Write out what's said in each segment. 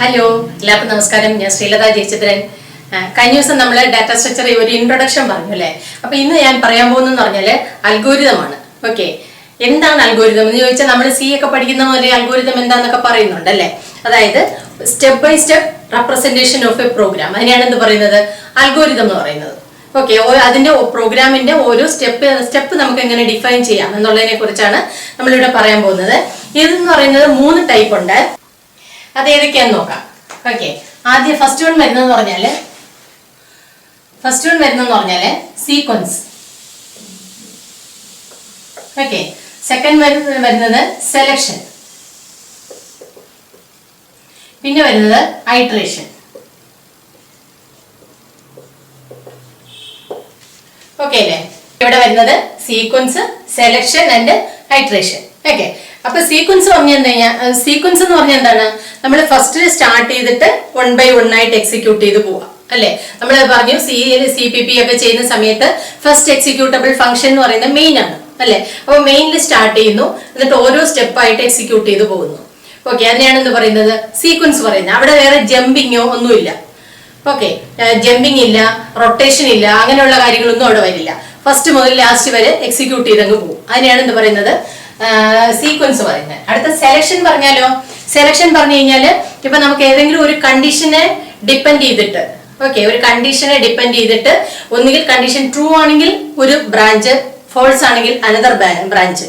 Hello, എല്ലാവർക്കും നമസ്കാരം. ഞാൻ ശ്രീലത ജയചന്ദ്രൻ. കഴിഞ്ഞ ദിവസം നമ്മൾ ഡാറ്റ സ്ട്രക്ചർ ഒരു ഇൻട്രൊഡക്ഷൻ പറഞ്ഞു അല്ലേ. അപ്പൊ ഇന്ന് ഞാൻ പറയാൻ പോകുന്നതെന്ന് പറഞ്ഞാൽ അൽഗോരിതമാണ്. ഓക്കെ, എന്താണ് അൽഗോരിതം എന്ന് ചോദിച്ചാൽ നമ്മൾ സി ഒക്കെ പഠിക്കുന്ന പോലെ അൽഗോരിതം എന്താന്നൊക്കെ പറയുന്നുണ്ട് അല്ലേ. അതായത് step by step representation of a program, അതിനെയാണ് എന്ത് പറയുന്നത്, അൽഗോരിതം എന്ന് പറയുന്നത്. ഓക്കെ, അതിന്റെ പ്രോഗ്രാമിന്റെ ഓരോ സ്റ്റെപ്പ് നമുക്ക് എങ്ങനെ ഡിഫൈൻ ചെയ്യാം എന്നുള്ളതിനെ കുറിച്ചാണ് നമ്മളിവിടെ പറയാൻ പോകുന്നത്. ഇതെന്ന് പറയുന്നത് 3 ടൈപ്പ് ഉണ്ട്. അത് ഏതൊക്കെയാന്ന് നോക്കാം. ഓക്കെ, ആദ്യം ഫസ്റ്റ് വൺ വരുന്നതെന്ന് പറഞ്ഞാല് സീക്വൻസ്. ഓക്കെ, സെക്കൻഡ് വരുന്നത് സെലക്ഷൻ, പിന്നെ വരുന്നത് ഐട്രേഷൻ. ഓക്കെ അല്ലേ, ഇവിടെ വരുന്നത് sequence, selection and iteration. Okay, അപ്പൊ സീക്വൻസ് സീക്വൻസ് എന്ന് പറഞ്ഞാൽ എന്താണ്, നമ്മൾ ഫസ്റ്റ് സ്റ്റാർട്ട് ചെയ്തിട്ട് 1 by 1 ആയിട്ട് എക്സിക്യൂട്ട് ചെയ്ത് പോവാം അല്ലെ. നമ്മൾ പറഞ്ഞു CPP ഒക്കെ ചെയ്യുന്ന സമയത്ത് ഫസ്റ്റ് എക്സിക്യൂട്ടബിൾ ഫംഗ്ഷൻ എന്ന് പറയുന്നത് മെയിൻ ആണ് അല്ലെ. അപ്പൊ മെയിനിൽ സ്റ്റാർട്ട് ചെയ്യുന്നു, എന്നിട്ട് ഓരോ സ്റ്റെപ്പായിട്ട് എക്സിക്യൂട്ട് ചെയ്ത് പോകുന്നു. ഓക്കെ, അതിനെയാണ് എന്ത് പറയുന്നത്, സീക്വൻസ് പറയുന്നത്. അവിടെ വേറെ ജമ്പിങ്ങോ ഒന്നുമില്ല. ഓക്കെ, ജമ്പിങ് ഇല്ല, റൊട്ടേഷൻ ഇല്ല, അങ്ങനെയുള്ള കാര്യങ്ങളൊന്നും അവിടെ വരില്ല. ഫസ്റ്റ് മുതൽ ലാസ്റ്റ് വരെ എക്സിക്യൂട്ട് ചെയ്തങ്ങ് പോകും. അതിനെയാണ് എന്ത് പറയുന്നത്, സീക്വൻസ് പറയുന്നത്. അടുത്ത സെലക്ഷൻ പറഞ്ഞാലോ, സെലക്ഷൻ പറഞ്ഞു കഴിഞ്ഞാല് ഇപ്പൊ നമുക്ക് ഏതെങ്കിലും ഒരു കണ്ടീഷനെ ഡിപ്പെൻഡ് ചെയ്തിട്ട്, ഓക്കെ, ഒരു കണ്ടീഷനെ ഡിപ്പെൻഡ് ചെയ്തിട്ട് ഒന്നുകിൽ കണ്ടീഷൻ ട്രൂ ആണെങ്കിൽ ഒരു ബ്രാഞ്ച്, ഫോൾസ് ആണെങ്കിൽ അനദർ ബ്രാഞ്ച്.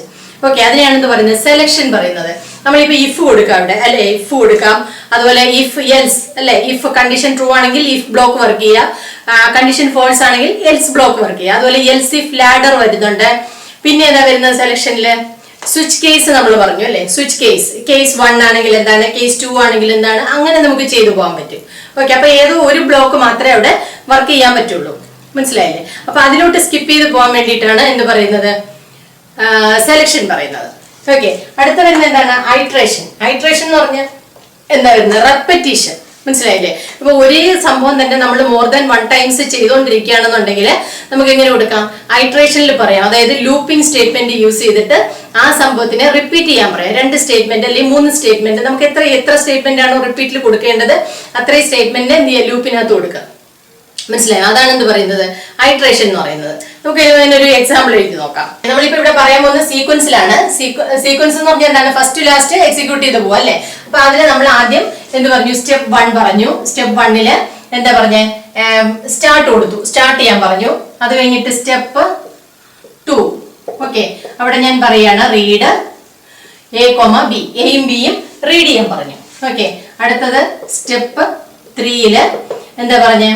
ഓക്കെ, അതിനെയാണ് എന്ത് പറയുന്നത്, സെലക്ഷൻ പറയുന്നത്. നമ്മളിപ്പോ ഇഫ് കൊടുക്കാം അവിടെ അല്ലെ, ഇഫ് കൊടുക്കാം. അതുപോലെ ഇഫ് എൽസ് അല്ലെ, ഇഫ് കണ്ടീഷൻ ട്രൂ ആണെങ്കിൽ ഇഫ് ബ്ലോക്ക് വർക്ക് ചെയ്യുക, കണ്ടീഷൻ ഫോൾസ് ആണെങ്കിൽ എൽസ് ബ്ലോക്ക് വർക്ക് ചെയ്യുക. അതുപോലെ എൽസ് ഇഫ് ലാഡർ വരുന്നുണ്ട്. പിന്നെ ഏതാ വരുന്നത് സെലക്ഷനില്, സ്വിച്ച് കേസ് നമ്മൾ പറഞ്ഞു അല്ലെ. സ്വിച്ച് കേസ് 1 ആണെങ്കിൽ എന്താണ്, കേസ് 2 ആണെങ്കിൽ എന്താണ്, അങ്ങനെ നമുക്ക് ചെയ്തു പോകാൻ പറ്റും. ഓക്കെ, അപ്പൊ ഏതോ ഒരു ബ്ലോക്ക് മാത്രമേ അവിടെ വർക്ക് ചെയ്യാൻ പറ്റുള്ളൂ, മനസ്സിലായില്ലേ. അപ്പൊ അതിലോട്ട് സ്കിപ്പ് ചെയ്ത് പോകാൻ വേണ്ടിയിട്ടാണ് എന്ത് പറയുന്നത്, സെലക്ഷൻ പറയുന്നത്. ഓക്കെ, അടുത്ത വരുന്നത് എന്താണ്, ഐട്രേഷൻ. ഐട്രേഷൻ എന്ന് പറഞ്ഞാൽ എന്താ വരുന്നത്, റെപ്പറ്റീഷൻ, മനസ്സിലായില്ലേ. ഇപ്പൊ ഒരേ സംഭവം തന്നെ നമ്മൾ മോർ ദാൻ 1 times ചെയ്തുകൊണ്ടിരിക്കുകയാണെന്നുണ്ടെങ്കിൽ നമുക്ക് എങ്ങനെ കൊടുക്കാം, ഐട്രേഷനിൽ പറയാം. അതായത് ലൂപ്പിംഗ് സ്റ്റേറ്റ്മെന്റ് യൂസ് ചെയ്തിട്ട് ആ സംഭവത്തിനെ റിപ്പീറ്റ് ചെയ്യാൻ പറയാം. 2 സ്റ്റേറ്റ്മെന്റ് അല്ലെങ്കിൽ 3 സ്റ്റേറ്റ്മെന്റ്, നമുക്ക് എത്ര സ്റ്റേറ്റ്മെന്റ് ആണോ റിപ്പീറ്റിൽ കൊടുക്കേണ്ടത് അത്രയും സ്റ്റേറ്റ്മെന്റ് എന്ത് ചെയ്യുക, ലൂപ്പിനകത്ത് കൊടുക്കുക. മനസ്സിലായോ, അതാണ് എന്ത് പറയുന്നത്, ഐട്രേഷൻ എന്ന് പറയുന്നത്. നമുക്ക് ഇതിനൊരു എക്സാമ്പിൾ എഴുതി നോക്കാം. നമ്മളിപ്പോ ഇവിടെ പറയാൻ പോകുന്നത് സീക്വൻസിലാണ്. സീക്വൻസ് എന്ന് പറഞ്ഞാൽ എന്താണ്, ഫസ്റ്റ് ലാസ്റ്റ് എക്സിക്യൂട്ട് ചെയ്ത് പോവാ അല്ലെ. അപ്പൊ അതിന് നമ്മൾ ആദ്യം എന്ത് പറഞ്ഞു, സ്റ്റെപ്പ് 1 പറഞ്ഞു. സ്റ്റെപ്പ് 1 എന്താ പറഞ്ഞേ, സ്റ്റാർട്ട് കൊടുത്തു, സ്റ്റാർട്ട് ചെയ്യാൻ പറഞ്ഞു. അത് കഴിഞ്ഞിട്ട് സ്റ്റെപ്പ് 2, ഓക്കെ, അവിടെ ഞാൻ പറയാണ് റീഡ് A, B, എയും ബിയും റീഡ് ചെയ്യാൻ പറഞ്ഞു. ഓക്കെ, അടുത്തത് സ്റ്റെപ്പ് 3 എന്താ പറഞ്ഞേ,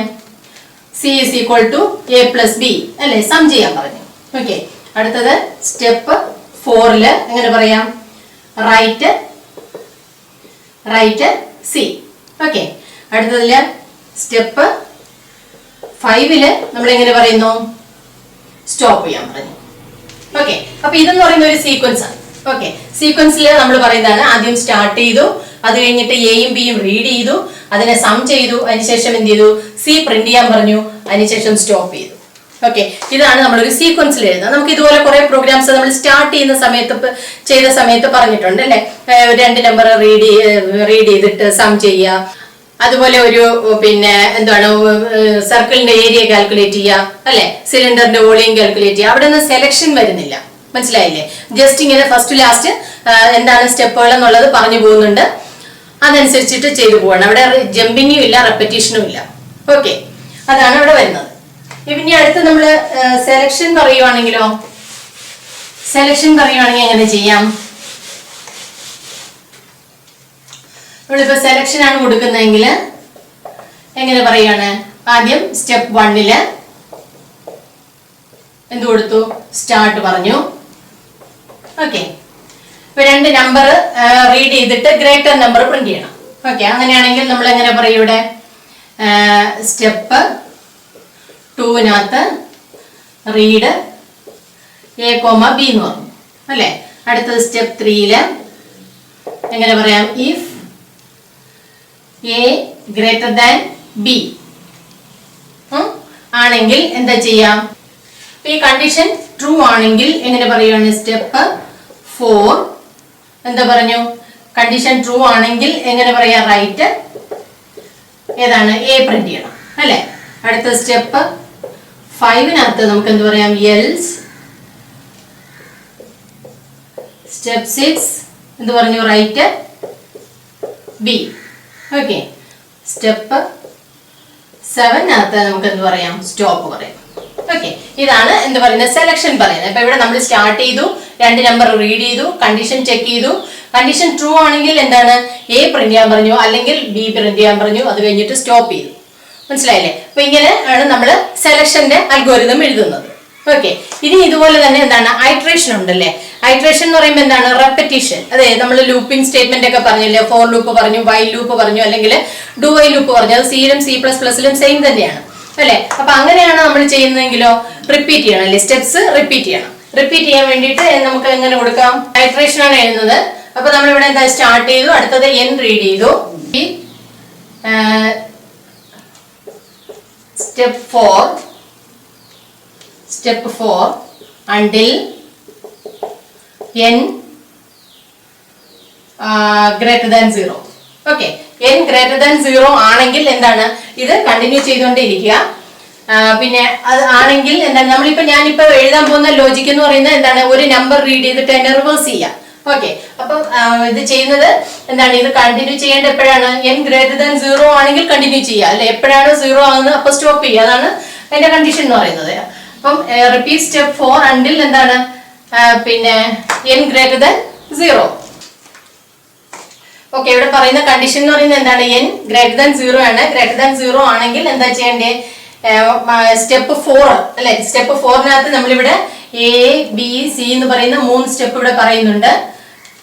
C is equal to A plus B അല്ലെ, സം ചെയ്യാൻ പറഞ്ഞു. ഓക്കെ, അടുത്തത് സ്റ്റെപ്പ് 4 എങ്ങനെ പറയാം, റൈറ്റ് C. ഓക്കെ, അടുത്തതില് സ്റ്റെപ്പ് 5 നമ്മൾ എങ്ങനെ പറയുന്നു, സ്റ്റോപ്പ് ചെയ്യാൻ പറഞ്ഞു. ഓക്കെ, അപ്പൊ ഇതെന്ന് പറയുന്ന ഒരു സീക്വൻസ് ആണ്. ഓക്കെ, സീക്വൻസിൽ നമ്മൾ പറയുന്നതാണ് ആദ്യം സ്റ്റാർട്ട് ചെയ്തു, അത് കഴിഞ്ഞിട്ട് എയും ബിയും റീഡ് ചെയ്തു, അതിനെ സം ചെയ്തു, അതിനുശേഷം എന്ത് ചെയ്തു, സി പ്രിന്റ് ചെയ്യാൻ പറഞ്ഞു, അതിനുശേഷം സ്റ്റോപ്പ് ചെയ്തു. ഓക്കെ, ഇതാണ് നമ്മളൊരു സീക്വൻസിൽ എഴുതുന്നത്. നമുക്ക് ഇതുപോലെ കുറെ പ്രോഗ്രാംസ് നമ്മൾ സ്റ്റാർട്ട് ചെയ്യുന്ന സമയത്ത് പറഞ്ഞിട്ടുണ്ട് അല്ലെ. 2 നമ്പർ റീഡ് ചെയ്തിട്ട് സം ചെയ്യുക, അതുപോലെ ഒരു പിന്നെ എന്താണ് സർക്കിളിന്റെ ഏരിയ കാൽക്കുലേറ്റ് ചെയ്യുക അല്ലെ, സിലിണ്ടറിന്റെ വോളിയം കാൽക്കുലേറ്റ് ചെയ്യുക. അവിടെ നിന്ന് സെലക്ഷൻ വരുന്നില്ല, മനസ്സിലായില്ലേ. ജസ്റ്റ് ഇങ്ങനെ ഫസ്റ്റ് ലാസ്റ്റ് എന്താണ് സ്റ്റെപ്പുകൾ എന്നുള്ളത് പറഞ്ഞു പോകുന്നുണ്ട്, അതനുസരിച്ചിട്ട് ചെയ്തു പോകണം. അവിടെ ജമ്പിങ്ങും ഇല്ല, റെപ്പറ്റീഷനും ഇല്ല. ഓക്കെ, അതാണ് അവിടെ വരുന്നത്. ഇനി അടുത്ത് നമ്മൾ സെലക്ഷൻ പറയുവാണെങ്കിലോ, എങ്ങനെ ചെയ്യാം, നമ്മളിപ്പോ സെലക്ഷൻ ആണ് കൊടുക്കുന്നതെങ്കിൽ എങ്ങനെ പറയാണ്, ആദ്യം സ്റ്റെപ്പ് 1 എന്ത് കൊടുത്തു, സ്റ്റാർട്ട് പറഞ്ഞു. ഓക്കെ, ഇപ്പൊ 2 നമ്പർ റീഡ് ചെയ്തിട്ട് ഗ്രേറ്റർ നമ്പർ പ്രിന്റ് ചെയ്യണം. ഓക്കെ, അങ്ങനെയാണെങ്കിൽ നമ്മൾ എങ്ങനെ പറയും, ഇവിടെ സ്റ്റെപ്പ് 2 റീഡ് A, B എന്ന് പറഞ്ഞു അല്ലെ. അടുത്തത് സ്റ്റെപ്പ് 3 എങ്ങനെ പറയാം, if A greater than B ആണെങ്കിൽ എന്താ ചെയ്യാം, ഈ കണ്ടീഷൻ ട്രൂ ആണെങ്കിൽ എങ്ങനെ പറയുകയാണ്, സ്റ്റെപ്പ് 4 എന്താ പറഞ്ഞു, കണ്ടീഷൻ ട്രൂ ആണെങ്കിൽ എങ്ങനെ പറയാ, റൈറ്റ് ഏതാണ് എ പ്രിന്റ് ചെയ്യണം അല്ലേ. അടുത്ത സ്റ്റെപ്പ് 5-നകത്ത് നമുക്ക് എന്ത് പറയാം, എൽസ്. സ്റ്റെപ്പ് 6 എന്ത് പറഞ്ഞു, റൈറ്റ് ബി. ഓക്കെ, സ്റ്റെപ്പ് 7-നകത്ത് നമുക്ക് എന്ത് പറയാം, സ്റ്റോപ്പ് പറയാം. ഓക്കെ, ഇതാണ് എന്ത് പറയുന്നത്, സെലക്ഷൻ പറയുന്നത്. അപ്പൊ ഇവിടെ നമ്മൾ സ്റ്റാർട്ട് ചെയ്തു, 2 നമ്പർ റീഡ് ചെയ്തു, കണ്ടീഷൻ ചെക്ക് ചെയ്തു. കണ്ടീഷൻ ട്രൂ ആണെങ്കിൽ എന്താണ്, എ പ്രിന്റ് ചെയ്യാൻ പറഞ്ഞു, അല്ലെങ്കിൽ ബി പ്രിന്റ് ചെയ്യാൻ പറഞ്ഞു. അത് കഴിഞ്ഞിട്ട് സ്റ്റോപ്പ് ചെയ്തു. മനസ്സിലായില്ലേ? അപ്പൊ ഇങ്ങനെ ആണ് നമ്മൾ സെലക്ഷന്റെ അൽഗോരിതം എഴുതുന്നത്. ഓക്കെ, ഇനി ഇതുപോലെ തന്നെ എന്താണ്, ഐട്രേഷൻ ഉണ്ടല്ലേ. ഐട്രേഷൻ എന്ന് പറയുമ്പോൾ എന്താണ്, റെപ്പറ്റീഷൻ. അതെ, നമ്മൾ ലൂപ്പിംഗ് സ്റ്റേറ്റ്മെന്റ് ഒക്കെ പറഞ്ഞില്ലേ, ഫോർ ലൂപ്പ് പറഞ്ഞു, വൈൽ ലൂപ്പ് പറഞ്ഞു, അല്ലെങ്കിൽ ഡു വൈൽ ലൂപ്പ് പറഞ്ഞു. അത് സിയിലും C++ലും സെയിം തന്നെയാണ് അല്ലെ. അപ്പൊ അങ്ങനെയാണ് നമ്മൾ ചെയ്യുന്നതെങ്കിലോ റിപ്പീറ്റ് ചെയ്യണം അല്ലെ, സ്റ്റെപ്സ് റിപ്പീറ്റ് ചെയ്യണം. റിപ്പീറ്റ് ചെയ്യാൻ വേണ്ടിയിട്ട് നമുക്ക് എങ്ങനെ കൊടുക്കാം, ഐട്രേഷൻ ആണ് എഴുതുന്നത്. അപ്പൊ നമ്മളിവിടെ എന്താ സ്റ്റാർട്ട് ചെയ്തു, അടുത്തത് n റീഡ് ചെയ്തു. Step 4 until n greater than 0. Okay, n greater than 0 ആണെങ്കിൽ എന്താണ്, ഇത് കണ്ടിന്യൂ ചെയ്തുകൊണ്ടിരിക്കുക. പിന്നെ അത് ആണെങ്കിൽ എന്താണ്, ഞാനിപ്പോ എഴുതാൻ പോകുന്ന ലോജിക് എന്ന് പറയുന്നത് എന്താണ്, ഒരു നമ്പർ റീഡ് ചെയ്തിട്ട് അതിനെ റിവേഴ്സ് ചെയ്യാം. ഓക്കെ, അപ്പൊ ഇത് ചെയ്യുന്നത് എന്താണ്, ഇത് കണ്ടിന്യൂ ചെയ്യേണ്ട എപ്പോഴാണ്, n greater than 0 ആണെങ്കിൽ കണ്ടിന്യൂ ചെയ്യുക അല്ലെ. എപ്പോഴാണ് 0 ആകുന്നത് അപ്പൊ സ്റ്റോപ്പ് ചെയ്യുക. അതാണ് അതിന്റെ കണ്ടീഷൻ എന്ന് പറയുന്നത്. അപ്പം റിപ്പീറ്റ് സ്റ്റെപ്പ് 4 until എന്താണ്, പിന്നെ n greater than 0. ഓക്കെ, ഇവിടെ പറയുന്ന കണ്ടീഷൻ എന്ന് പറയുന്നത് എന്താണ്, n greater than 0 ആണ്. greater than 0 ആണെങ്കിൽ എന്താ ചെയ്യേണ്ടേ, സ്റ്റെപ്പ് 4 അല്ലെ. സ്റ്റെപ്പ് 4-നകത്ത് നമ്മളിവിടെ A-B-C എന്ന് പറയുന്ന 3 സ്റ്റെപ്പ് ഇവിടെ പറയുന്നുണ്ട്.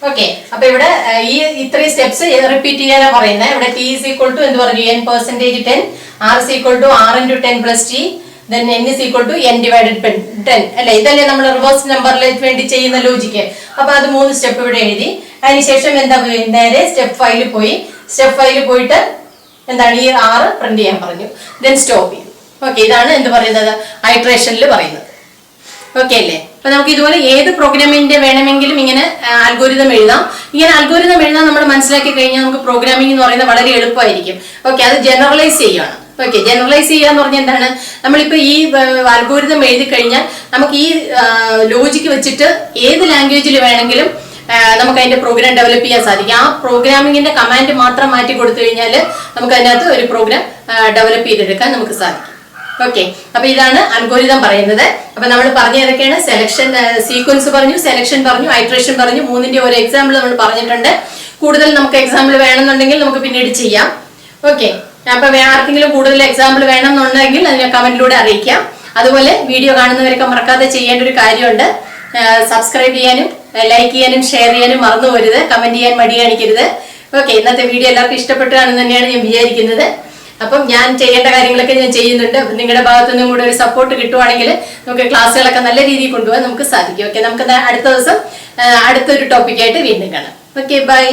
ഓക്കെ, അപ്പൊ ഇവിടെ ഈ ഇത്രയും സ്റ്റെപ്സ് റിപ്പീറ്റ് ചെയ്യാനാ പറയുന്നത്. ഇവിടെ T is equal to എന്ത് പറഞ്ഞു, n%10, R is equal to R into 10 plus T, then n is equal to n divided by 10 അല്ലെ. ഇതല്ലേ നമ്മൾ റിവേഴ്സ് നമ്പറിലേക്ക് വേണ്ടി ചെയ്യുന്ന ലോജിക്ക്. അപ്പൊ അത് 3 സ്റ്റെപ്പ് ഇവിടെ എഴുതി. അതിനുശേഷം എന്താ, നേരെ സ്റ്റെപ്പ് 5 പോയി. സ്റ്റെപ്പ് 5 പോയിട്ട് എന്താണ്, ഈ R പ്രിന്റ് ചെയ്യാൻ പറഞ്ഞു, ദെൻ സ്റ്റോപ്പ് ചെയ്തു. ഓക്കെ, ഇതാണ് എന്ത് പറയുന്നത്, ഐട്രേഷനിൽ പറയുന്നത്. ഓക്കെ അല്ലേ. അപ്പൊ നമുക്ക് ഇതുപോലെ ഏത് പ്രോഗ്രാമിന്റെ വേണമെങ്കിലും ഇങ്ങനെ അൽഗോരിതം എഴുതാം. ഇങ്ങനെ അൽഗോരിതം എഴുതാൻ നമ്മൾ മനസ്സിലാക്കി കഴിഞ്ഞാൽ നമുക്ക് പ്രോഗ്രാമിംഗ് എന്ന് പറയുന്നത് വളരെ എളുപ്പമായിരിക്കും. ഓക്കെ, അത് ജനറലൈസ് ചെയ്യണം. ഓക്കെ, ജനറലൈസ് ചെയ്യാന്ന് പറഞ്ഞാൽ എന്താണ്, നമ്മളിപ്പോ ഈ അൽഗോരിതം എഴുതി കഴിഞ്ഞാൽ നമുക്ക് ഈ ലോജിക്ക് വെച്ചിട്ട് ഏത് ലാംഗ്വേജിൽ വേണമെങ്കിലും നമുക്ക് അതിന്റെ പ്രോഗ്രാം ഡെവലപ്പ് ചെയ്യാൻ സാധിക്കും. ആ പ്രോഗ്രാമിങ്ങിന്റെ കമാൻഡ് മാത്രം മാറ്റി കൊടുത്തു കഴിഞ്ഞാൽ നമുക്ക് അതിനകത്ത് ഒരു പ്രോഗ്രാം ഡെവലപ്പ് ചെയ്തെടുക്കാൻ നമുക്ക് സാധിക്കും. ഓക്കെ, അപ്പൊ ഇതാണ് അൽഗോരിതം പറയുന്നത്. അപ്പൊ നമ്മൾ പറഞ്ഞു ഏതൊക്കെയാണ്, സെലക്ഷൻ, സീക്വൻസ് പറഞ്ഞു, സെലക്ഷൻ പറഞ്ഞു, ഐട്രേഷൻ പറഞ്ഞു. 3ന്റെ ഒരു എക്സാമ്പിൾ നമ്മൾ പറഞ്ഞിട്ടുണ്ട്. കൂടുതൽ നമുക്ക് എക്സാമ്പിൾ വേണമെന്നുണ്ടെങ്കിൽ നമുക്ക് പിന്നീട് ചെയ്യാം. ഓക്കെ, അപ്പൊ ആർക്കെങ്കിലും കൂടുതൽ എക്സാമ്പിൾ വേണമെന്നുണ്ടെങ്കിൽ അതിനെ കമന്റിലൂടെ അറിയിക്കാം. അതുപോലെ വീഡിയോ കാണുന്നവരൊക്കെ മറക്കാതെ ചെയ്യേണ്ട ഒരു കാര്യമുണ്ട്, സബ്സ്ക്രൈബ് ചെയ്യാനും ലൈക്ക് ചെയ്യാനും ഷെയർ ചെയ്യാനും മറന്നു പോരുത്. കമന്റ് ചെയ്യാൻ മടി കാണിക്കരുത്. ഓക്കെ, ഇന്നത്തെ വീഡിയോ എല്ലാവർക്കും ഇഷ്ടപ്പെട്ടാണെന്ന് തന്നെയാണ് ഞാൻ വിചാരിക്കുന്നത്. അപ്പം ഞാൻ ചെയ്യേണ്ട കാര്യങ്ങളൊക്കെ ഞാൻ ചെയ്യുന്നുണ്ട്. നിങ്ങളുടെ ഭാഗത്തുനിന്നും കൂടെ ഒരു സപ്പോർട്ട് കിട്ടുവാണെങ്കിൽ നമുക്ക് ക്ലാസ്സുകളൊക്കെ നല്ല രീതിയിൽ കൊണ്ടുപോകാൻ നമുക്ക് സാധിക്കും. ഓക്കെ, നമുക്ക് അടുത്ത ദിവസം അടുത്തൊരു ടോപ്പിക്കായിട്ട് വീണ്ടും കാണാം. Okay, by.